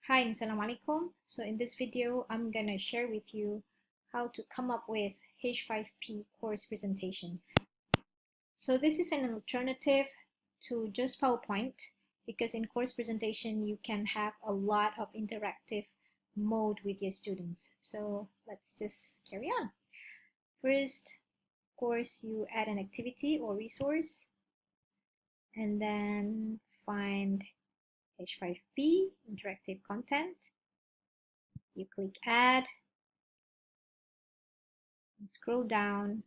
Hi, Assalamualaikum. So in this video, I'm gonna share with you how to come up with H5P course presentation. So this is an alternative to just PowerPoint because in course presentation, you can have a lot of interactive mode with your students. So let's just carry on. First, of course, you add an activity or resource and then find H5P interactive content. You click add and scroll down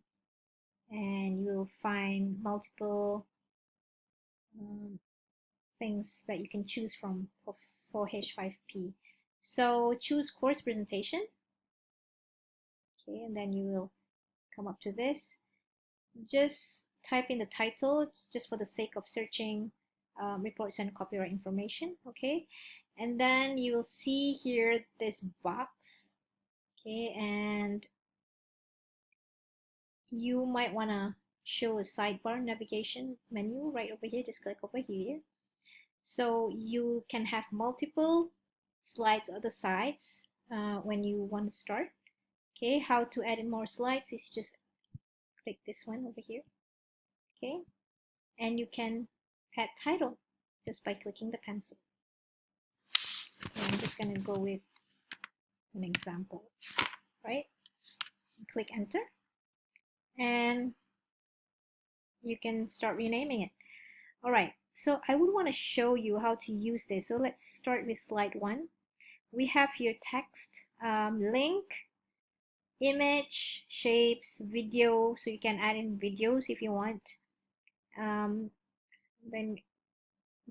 and you will find multiple things that you can choose from for H5P. So choose course presentation. Okay, and then you will come up to this. Just type in the title just for the sake of searching reports and copyright information. Okay, and then you will see here this box. Okay, and you might want to show a sidebar navigation menu right over here. Just click over here. So you can have multiple slides on the sides when you want to start. Okay, how to add in more slides is just click this one over here. Okay, and you can add title just by clicking the pencil. And I'm just going to go with an example, right? Click enter and you can start renaming it. All right, so I would want to show you how to use this. So let's start with slide 1. We have here text, link, image, shapes, video, so you can add in videos if you want. Then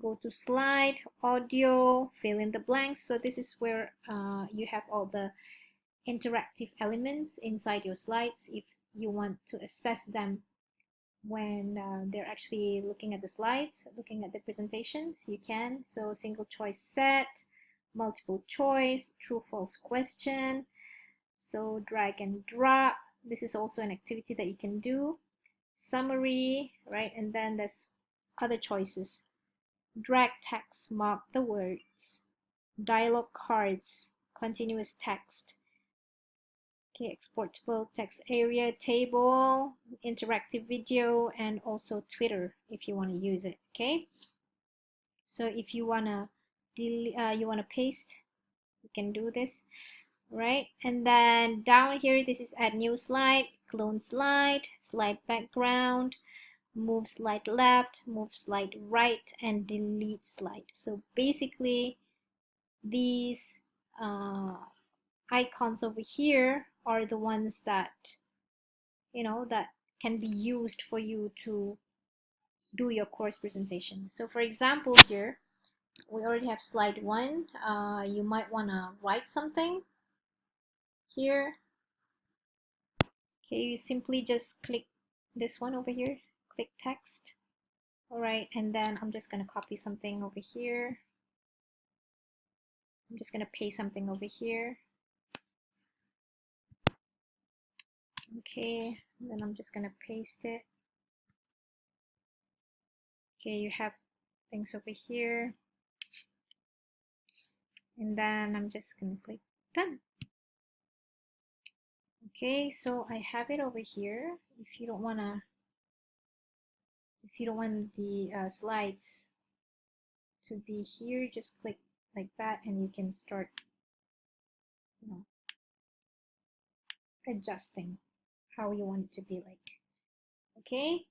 go to slide, audio, fill in the blanks. So this is where you have all the interactive elements inside your slides. If you want to assess them when they're actually looking at the slides, looking at the presentations, you can. So single choice set, multiple choice, true false question. So drag and drop. This is also an activity that you can do. Summary, right? And then there's other choices. Drag text, mark the words. Dialogue cards, continuous text. Okay, exportable text area, table, interactive video, and also Twitter if you want to use it. Okay. So if you wanna paste, you can do this. Right, and then down here this is add new slide, clone slide, slide background, move slide left, move slide right, and delete slide. So basically these icons over here are the ones that that can be used for you to do your course presentation. So for example, here we already have slide 1. You might want to write something here. Okay, you simply just click this one over here, click text. All right, and then I'm just going to copy something over here. I'm just going to paste something over here. Okay, and then I'm just going to paste it. Okay, you have things over here. And then I'm just going to click done. Okay, so I have it over here. If you don't want the slides to be here, just click like that and you can start adjusting how you want it to be like. Okay,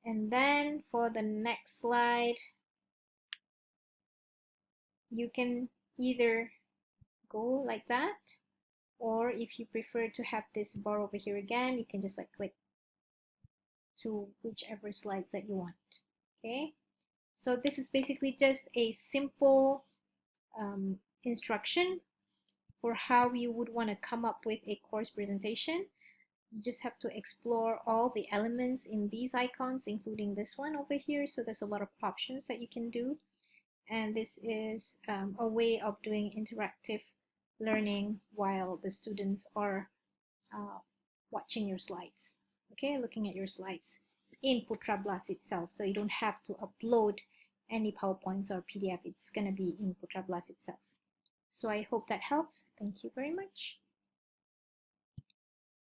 and then for the next slide, you can either go like that, or if you prefer to have this bar over here again, you can just like click to whichever slides that you want. Okay, so this is basically just a simple instruction for how you would want to come up with a course presentation. You just have to explore all the elements in these icons, including this one over here. So there's a lot of options that you can do. And this is a way of doing interactive learning while the students are watching your slides. Okay, looking at your slides in Putra Blast itself. So you don't have to upload any PowerPoints or PDF. It's going to be in Putra Blast itself. So I hope that helps. Thank you very much.